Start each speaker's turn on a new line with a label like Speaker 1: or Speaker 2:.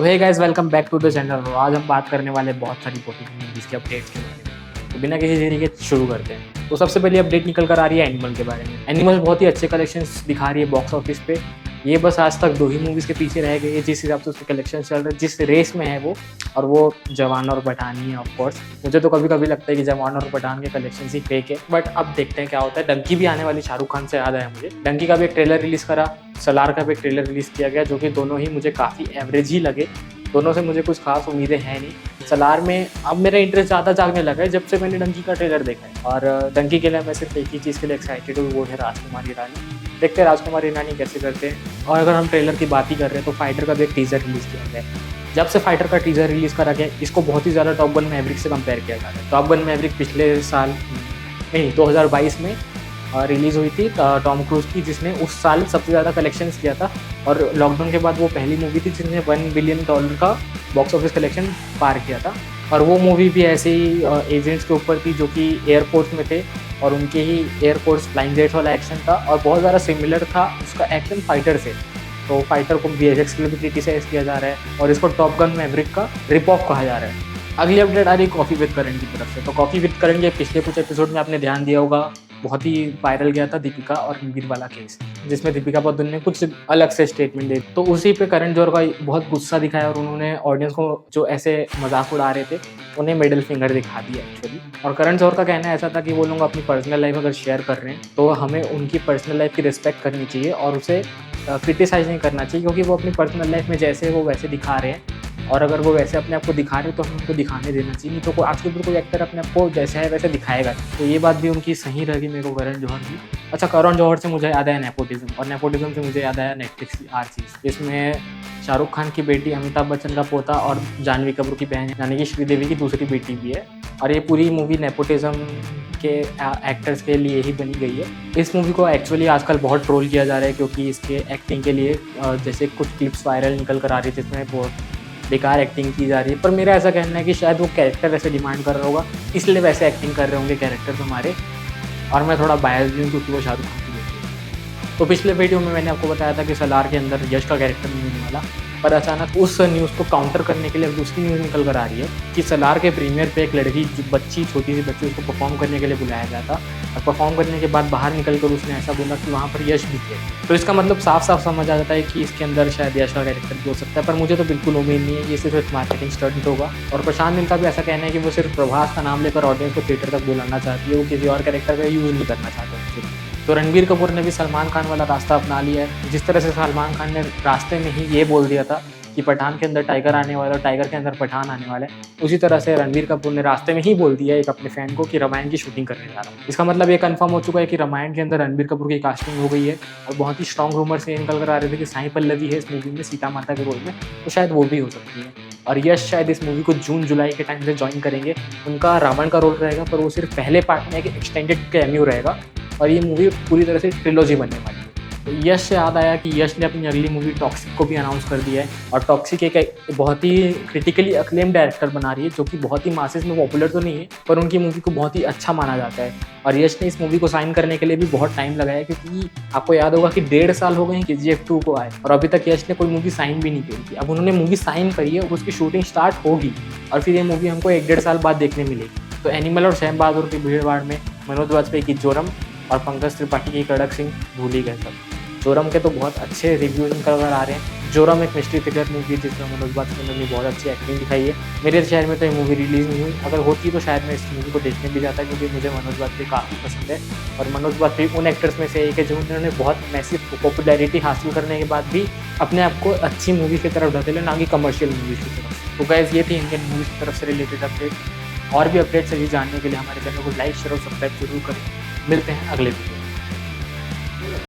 Speaker 1: तो hey guys, welcome back to the channel. आज हम बात करने वाले बहुत सारी बॉलीवुड मूवीज़ के अपडेट्स के बारे में। तो बिना किसी देरी के शुरू करते हैं। तो सबसे पहले अपडेट निकल कर आ रही है एनिमल के बारे में। एनिमल बहुत ही अच्छे कलेक्शंस दिखा रही है बॉक्स ऑफिस पे। ये बस आज तक 2 ही मूवीज़ के पीछे रह गई है जिस हिसाब से उसके कलेक्शन चल रहे हैं, जिस रेस में है वो, और वो जवान और पठान ही है ऑफ कोर्स। मुझे तो कभी कभी लगता है कि जवान और पठान के कलेक्शन ही फेक है, बट अब देखते हैं क्या होता है। डंकी भी आने वाली, शाहरुख खान से याद आया मुझे। डंकी का भी एक ट्रेलर रिलीज़ करा, सलार का भी एक ट्रेलर रिलीज़ किया गया, जो कि दोनों ही मुझे काफ़ी एवरेज ही लगे। दोनों से मुझे कुछ खास उम्मीदें हैं नहीं। सलार में अब मेरा इंटरेस्ट ज़्यादा जागने लगा है जब से मैंने डंकी का ट्रेलर देखा है। और डंकी के लिए मैं सिर्फ एक ही चीज़ के लिए एक्साइटेड हूँ, वो है राजकुमार हिरानी। देखते हैं राजकुमार हिरानी कैसे करते हैं। और अगर हम ट्रेलर की बात ही कर रहे हैं तो फाइटर का भी एक टीज़र रिलीज़ किया गया है। जब से फाइटर का टीज़र रिलीज़ करा गया, इसको बहुत ही ज़्यादा टॉप गन मैवरिक से कंपेयर किया जा रहा है। टॉप गन मैवरिक पिछले साल नहीं 2022 में रिलीज़ हुई थी टॉम क्रूज़ की, जिसने उस साल सबसे ज़्यादा कलेक्शंस किया था। और लॉकडाउन के बाद वो पहली मूवी थी जिसने $1 बिलियन का बॉक्स ऑफिस कलेक्शन पार किया था। और वो मूवी भी ऐसे ही एजेंट्स के ऊपर थी जो कि एयरफोर्स में थे, और उनके ही एयरफोर्स फ्लाइंग जेट्स वाला एक्शन था, और बहुत ज़्यादा सिमिलर था उसका एक्शन फाइटर से। तो फाइटर को VFX के लिए भी क्रिटिसाइज़ किया जा रहा है, और इसको टॉप गन मैवरिक का रिप ऑफ कहा जा रहा है। अगली अपडेट आ रही कॉफ़ी विद करण की तरफ से। तो कॉफ़ी विद करण के पिछले कुछ एपिसोड में आपने ध्यान दिया होगा, बहुत ही वायरल गया था दीपिका और रणवीर वाला केस, जिसमें दीपिका पादुकोण ने कुछ अलग से स्टेटमेंट दी। तो उसी पे करण जौहर का बहुत गुस्सा दिखाया, और उन्होंने ऑडियंस को जो ऐसे मजाक उड़ा रहे थे उन्हें मिडिल फिंगर दिखा दिया एक्चुअली। और करण जौहर का कहना ऐसा था कि वो लोग अपनी पर्सनल लाइफ अगर शेयर कर रहे हैं तो हमें उनकी पर्सनल लाइफ की रिस्पेक्ट करनी चाहिए और उसे क्रिटिसाइज नहीं करना चाहिए, क्योंकि वो अपनी पर्सनल लाइफ में जैसे वो वैसे दिखा रहे हैं, और अगर वो वैसे अपने आप को दिखा रहे हैं तो हमें उनको दिखाने देना चाहिए। नहीं तो आज के ऊपर कोई एक्टर अपने आप को जैसे है वैसे दिखाएगा। तो ये बात भी उनकी सही लगी मेरे को, करण जौहर की। अच्छा, करण जौहर से मुझे याद आया नेपोटिज्म, और नेपोटिज्म से मुझे याद आया नेटफ्लिक्स की आर चीज़, जिसमें शाहरुख खान की बेटी, अमिताभ बच्चन का पोता और जानवी कपूर की बहन यानी कि श्रीदेवी की दूसरी बेटी भी है। और ये पूरी मूवी नेपोटिज्म के एक्टर्स के लिए ही बनी गई है। इस मूवी को एक्चुअली आजकल बहुत ट्रोल किया जा रहा है, क्योंकि इसके एक्टिंग के लिए जैसे कुछ क्लिप्स वायरल निकल कर आ रही है जिसमें बहुत बेकार एक्टिंग की जा रही है। पर मेरा ऐसा कहना है कि शायद वो कैरेक्टर वैसे डिमांड कर रहा होगा, इसलिए वैसे एक्टिंग कर रहे होंगे कैरेक्टर्स हमारे। और मैं थोड़ा बायस भी हूँ क्योंकि वो शाहरुख खान की बेटी है। तो पिछले वीडियो में मैंने आपको बताया था कि सलार के अंदर यश का कैरेक्टर नहीं होने वाला, पर अचानक उस न्यूज़ को काउंटर करने के लिए दूसरी न्यूज़ निकल कर आ रही है कि सलार के प्रीमियर पे एक लड़की, जो बच्ची, छोटी सी बच्ची, उसको परफॉर्म करने के लिए बुलाया गया था। और परफॉर्म करने के बाद बाहर निकल कर उसने ऐसा बोला कि वहाँ पर यश भी थे। तो इसका मतलब साफ साफ समझ आ जाता है कि इसके अंदर शायद यश का कैरेक्टर भी हो सकता है, पर मुझे तो बिल्कुल उम्मीद नहीं है। ये सिर्फ मार्केटिंग स्टंट होगा। और प्रशांत नील का भी ऐसा कहना है कि वो सिर्फ प्रभास का नाम लेकर ऑडियंस को थिएटर तक बुलाना चाहती है, वो किसी और कैरेक्टर का यूज़ नहीं करना चाहते। तो रणबीर कपूर ने भी सलमान खान वाला रास्ता अपना लिया है। जिस तरह से सलमान खान ने रास्ते में ही ये बोल दिया था कि पठान के अंदर टाइगर आने वाला है और टाइगर के अंदर पठान आने वाला है, उसी तरह से रणबीर कपूर ने रास्ते में ही बोल दिया एक अपने फैन को कि रामायण की शूटिंग करने जा रहा हूँ। इसका मतलब ये कंफर्म हो चुका है कि रामायण के अंदर रणबीर कपूर की कास्टिंग हो गई है। और बहुत ही स्ट्रॉन्ग रूमर से निकल कर आ रहे थे कि साई पल्लवी है इस मूवी में सीता माता के रोल में, तो शायद वो भी हो सकती है। और यश शायद इस मूवी को जून जुलाई के टाइम से ज्वाइन करेंगे। उनका रावण का रोल रहेगा, पर वो सिर्फ पहले पार्ट में एक एक्सटेंडेड कैमियो रहेगा, और ये मूवी पूरी तरह से ट्रिलॉजी बनने वाली है। तो यश से याद आया कि यश ने अपनी अगली मूवी टॉक्सिक को भी अनाउंस कर दिया है। और टॉक्सिक एक बहुत ही क्रिटिकली अक्लेम डायरेक्टर बना रही है, जो कि बहुत ही मासेस में पॉपुलर तो नहीं है, पर उनकी मूवी को बहुत ही अच्छा माना जाता है। और यश ने इस मूवी को साइन करने के लिए भी बहुत टाइम लगाया, क्योंकि आपको याद होगा कि 1.5 साल हो गए हैं KGF 2 को आए, और अभी तक यश ने कोई मूवी साइन भी नहीं करी थी। अब उन्होंने मूवी साइन करी है, उसकी शूटिंग स्टार्ट होगी, और फिर ये मूवी हमको 1-1.5 साल बाद देखने मिलेगी। तो एनिमल और सैम बहादुर की भीड़-भाड़ में मनोज वाजपेयी की जोरम और पंकज त्रिपाठी की कड़क सिंह भूल ही गए सब। जोरम के तो बहुत अच्छे रिव्यूज निकल कर आ रहे हैं। जोरम एक मिस्ट्री थ्रिलर मूवी जिसमें मनोज वाजपेयी ने भी बहुत अच्छी एक्टिंग दिखाई है। मेरे शहर में तो ये मूवी रिलीज़ नहीं हुई, अगर होती तो शायद मैं इस मूवी को देखने भी जाता, क्योंकि मुझे मनोज वाजपेयी काफ़ी पसंद है। और मनोज वाजपेयी उन एक्टर्स में से एक है जिन्होंने बहुत मैसिव पॉपुलैरिटी हासिल करने के बाद भी अपने आप को अच्छी मूवी की तरफ ढकेले, ना कि कमर्शियल मूवीज़ की तरफ। तो गाइस, ये थी इंडियन मूवीज़ की तरफ से रिलेटेड अपडेट। और भी अपडेट्स सही जानने के लिए हमारे चैनल को लाइक, शेयर और सब्सक्राइब जरूर करें। मिलते हैं अगले वीडियो।